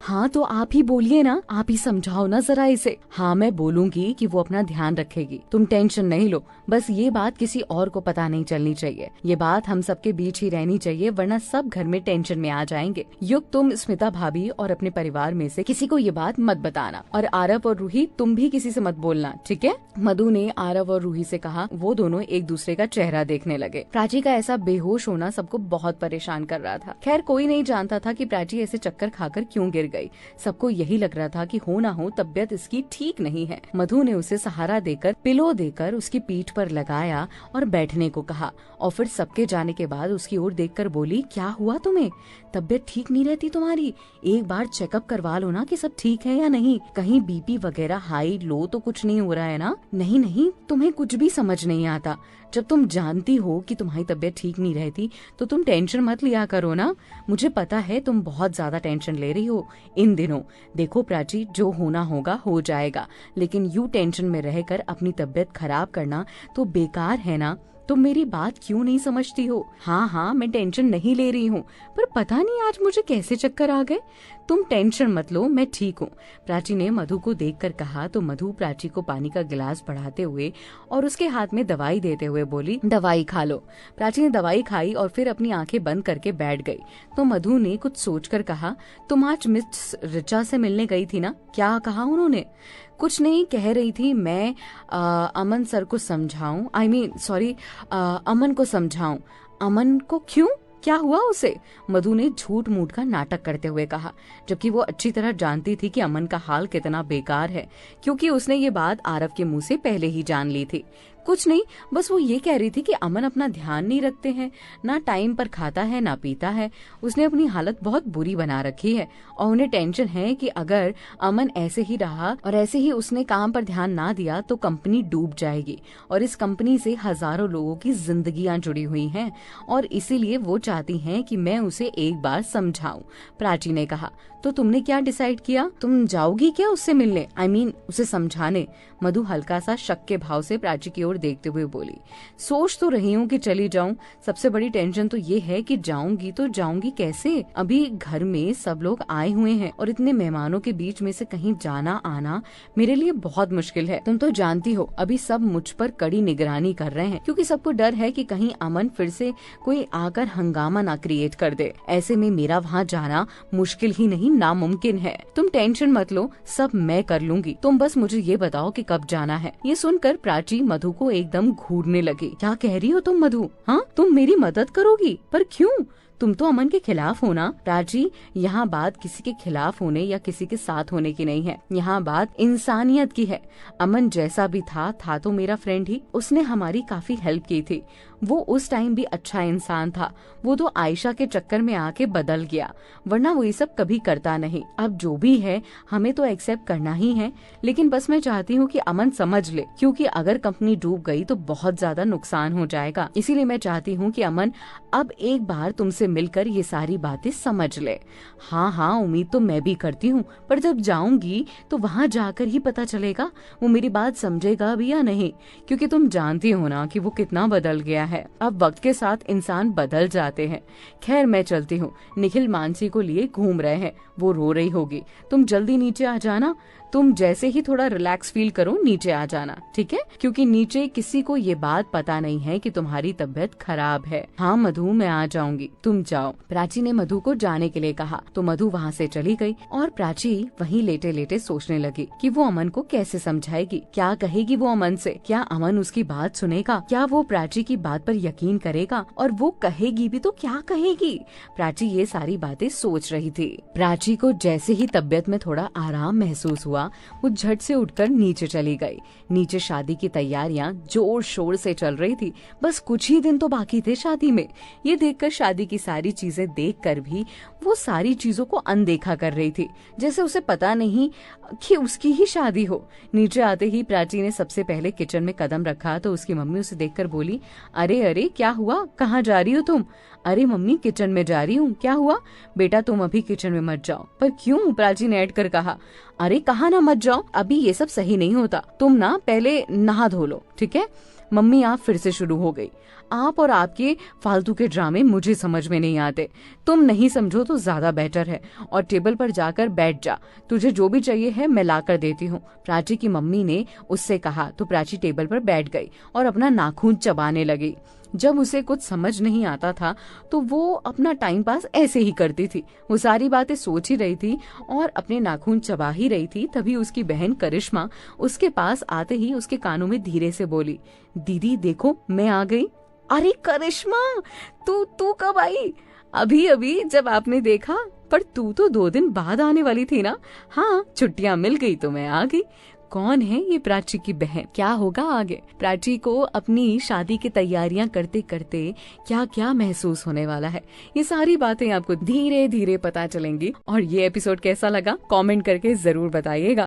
हाँ तो आप ही बोलिए ना, आप ही समझाओ ना जरा इसे। हाँ मैं बोलूंगी कि वो अपना ध्यान रखेगी, तुम टेंशन नहीं लो। बस ये बात किसी और को पता नहीं चलनी चाहिए, ये बात हम सबके बीच ही रहनी चाहिए, वरना सब घर में टेंशन में आ जाएंगे। युग, तुम स्मिता भाभी और अपने परिवार में से किसी को ये बात मत बताना, और आरव और रूही तुम भी किसी से मत बोलना, ठीक है? मधु ने आरव और रूही से कहा। वो दोनों एक दूसरे का चेहरा देखने लगे। प्राची का ऐसा बेहोश होना सबको बहुत परेशान कर रहा था। खैर कोई नहीं जानता था कि प्राची ऐसे चक्कर खाकर क्यों गिर गई। सबको यही लग रहा था कि हो ना हो तबीयत इसकी ठीक नहीं है। मधु ने उसे सहारा देकर, पिलो देकर उसकी पीठ पर लगाया और बैठने को कहा, और फिर सबके जाने के बाद उसकी ओर देखकर बोली, क्या हुआ तुम्हें? तबीयत ठीक नहीं रहती तुम्हारी? एक बार चेकअप करवा लो ना कि सब ठीक है या नहीं। कहीं बीपी वगैरह हाई लो तो कुछ नहीं हो रहा है ना? नहीं नहीं, तुम्हें कुछ भी समझ नहीं आता। जब तुम जानती हो कि तुम्हारी तबीयत ठीक नहीं रहती तो तुम टेंशन मत लिया करो ना। मुझे पता है तुम बहुत ज्यादा टेंशन ले रही हो इन दिनों। देखो प्राची, जो होना होगा हो जाएगा, लेकिन यूं टेंशन में रहकर अपनी तबीयत खराब करना तो बेकार है ना। तुम मेरी बात क्यों नहीं समझती हो? हाँ मैं टेंशन नहीं ले रही हूँ, पर पता नहीं आज मुझे कैसे चक्कर आ गए। तुम टेंशन मत लो, मैं ठीक हूँ, प्राची ने मधु को देखकर कहा। तो मधु प्राची को पानी का गिलास बढ़ाते हुए और उसके हाथ में दवाई देते हुए बोली, दवाई खा लो। प्राची ने दवाई खाई और फिर अपनी आंखें बंद करके बैठ गई। तो मधु ने कुछ सोचकर कहा, तुम आज मिस ऋचा से मिलने गई थी ना? क्या कहा उन्होंने? कुछ नहीं, कह रही थी मैं अमन सर को समझाऊं, अमन को समझाऊं। अमन को क्यों? क्या हुआ उसे? मधु ने झूठ मूठ का नाटक करते हुए कहा, जबकि वो अच्छी तरह जानती थी कि अमन का हाल कितना बेकार है, क्योंकि उसने ये बात आरव के मुंह से पहले ही जान ली थी। कुछ नहीं, बस वो ये कह रही थी कि अमन अपना ध्यान नहीं रखते हैं, ना टाइम पर खाता है ना पीता है। उसने अपनी हालत बहुत बुरी बना रखी है और उन्हें टेंशन है कि अगर अमन ऐसे ही रहा और ऐसे ही उसने काम पर ध्यान ना दिया तो कंपनी डूब जाएगी, और इस कंपनी से हजारों लोगों की जिंदगियां जुड़ी हुई हैं, और इसीलिए वो चाहती हैं कि मैं उसे एक बार समझाऊं। प्राची ने कहा, तो तुमने क्या डिसाइड किया? तुम जाओगी क्या उससे मिलने? उसे समझाने? मधु हल्का सा शक के भाव से प्राची की ओर देखते हुए बोली, सोच तो रही हूँ कि चली जाऊं। सबसे बड़ी टेंशन तो ये है कि जाऊंगी तो जाऊंगी कैसे? अभी घर में सब लोग आए हुए हैं और इतने मेहमानों के बीच में से कहीं जाना आना मेरे लिए बहुत मुश्किल है। तुम तो जानती हो अभी सब मुझ पर कड़ी निगरानी कर रहे हैं, क्योंकि सबको डर है कि कहीं अमन फिर से कोई आकर हंगामा ना क्रिएट कर दे। ऐसे में मेरा वहाँ जाना मुश्किल ही नहीं नामुमकिन है। तुम टेंशन मत लो, सब मैं कर लूंगी, तुम बस मुझे ये बताओ कि कब जाना है। ये सुनकर प्राची मधु को एकदम घूरने लगी। क्या कह रही हो तुम मधु? हाँ, तुम मेरी मदद करोगी? पर क्यों? तुम तो अमन के खिलाफ हो ना? प्राची, यहाँ बात किसी के खिलाफ होने या किसी के साथ होने की नहीं है, यहाँ बात इंसानियत की है। अमन जैसा भी था तो मेरा फ्रेंड ही। उसने हमारी काफी हेल्प की थी, वो उस टाइम भी अच्छा इंसान था। वो तो आयशा के चक्कर में आके बदल गया, वरना वो ये सब कभी करता नहीं। अब जो भी है हमें तो एक्सेप्ट करना ही है, लेकिन बस मैं चाहती हूँ कि अमन समझ ले, क्योंकि अगर कंपनी डूब गई तो बहुत ज्यादा नुकसान हो जाएगा। इसीलिए मैं चाहती हूँ कि अमन अब एक बार तुमसे मिलकर ये सारी बातें समझ ले। हाँ, उम्मीद तो मैं भी करती हूँ, पर जब जाऊंगी तो वहाँ जाकर ही पता चलेगा वो मेरी बात समझेगा भी या नहीं, क्योंकि तुम जानती हो ना कि वो कितना बदल गया है। अब वक्त के साथ इंसान बदल जाते हैं। खैर मैं चलती हूँ, निखिल मानसी को लिए घूम रहे हैं, वो रो रही होगी। तुम जल्दी नीचे आ जाना, तुम जैसे ही थोड़ा रिलैक्स फील करो नीचे आ जाना, ठीक है? क्योंकि नीचे किसी को ये बात पता नहीं है कि तुम्हारी तबीयत खराब है। हाँ मधु, मैं आ जाऊंगी, तुम जाओ। प्राची ने मधु को जाने के लिए कहा तो मधु वहाँ से चली गई और प्राची वहीं लेटे लेटे सोचने लगी कि वो अमन को कैसे समझाएगी, क्या कहेगी वो अमन से, क्या अमन उसकी बात सुनेगा, क्या वो प्राची की बात पर यकीन करेगा, और वो कहेगी भी तो क्या कहेगी? प्राची ये सारी बातें सोच रही थी। प्राची को जैसे ही तबीयत में थोड़ा आराम महसूस हुआ वो झट से उठकर नीचे चली गई। नीचे शादी की तैयारियां जोर शोर से चल रही थी, बस कुछ ही दिन तो बाकी थे शादी में। ये देखकर, शादी की सारी चीजें देखकर भी वो सारी चीजों को अनदेखा कर रही थी, जैसे उसे पता नहीं कि उसकी ही शादी हो। नीचे आते ही प्राची ने सबसे पहले किचन में कदम रखा तो उसकी मम्मी उसे देखकर बोली, अरे क्या हुआ, कहाँ जा रही हो तुम? अरे मम्मी, किचन में जा रही हूँ। क्या हुआ बेटा, तुम अभी किचन में मत जाओ। पर क्यों? प्राची ने ऐड कर कहा। अरे कहा ना मत जाओ, अभी ये सब सही नहीं होता, तुम ना पहले नहा धो लो, ठीक है? मम्मी आप फिर से शुरू हो गई। आप और आपके फालतू के ड्रामे मुझे समझ में नहीं आते। तुम नहीं समझो तो ज्यादा बेटर है, और टेबल पर जाकर बैठ जा, तुझे जो भी चाहिए है मैं ला कर देती हूँ, प्राची की मम्मी ने उससे कहा। तो प्राची टेबल पर बैठ गई और अपना नाखून चबाने लगी। जब उसे कुछ समझ नहीं आता था तो वो अपना टाइम पास ऐसे ही करती थी। वो सारी बातें सोच ही रही थी और अपने नाखून चबा ही रही थी, तभी उसकी बहन करिश्मा उसके पास आते ही उसके कानों में धीरे से बोली, दीदी देखो मैं आ गई। अरे करिश्मा, तू कब आई? अभी अभी जब आपने देखा, पर तू तो 2 दिन बाद आने वाली थी ना। हाँ, छुट्टियां मिल गई तो मैं आ गई। कौन है ये प्राची की बहन? क्या होगा आगे? प्राची को अपनी शादी की तैयारियां करते करते क्या क्या महसूस होने वाला है, ये सारी बातें आपको धीरे धीरे पता चलेंगी। और ये एपिसोड कैसा लगा कमेंट करके जरूर बताइएगा।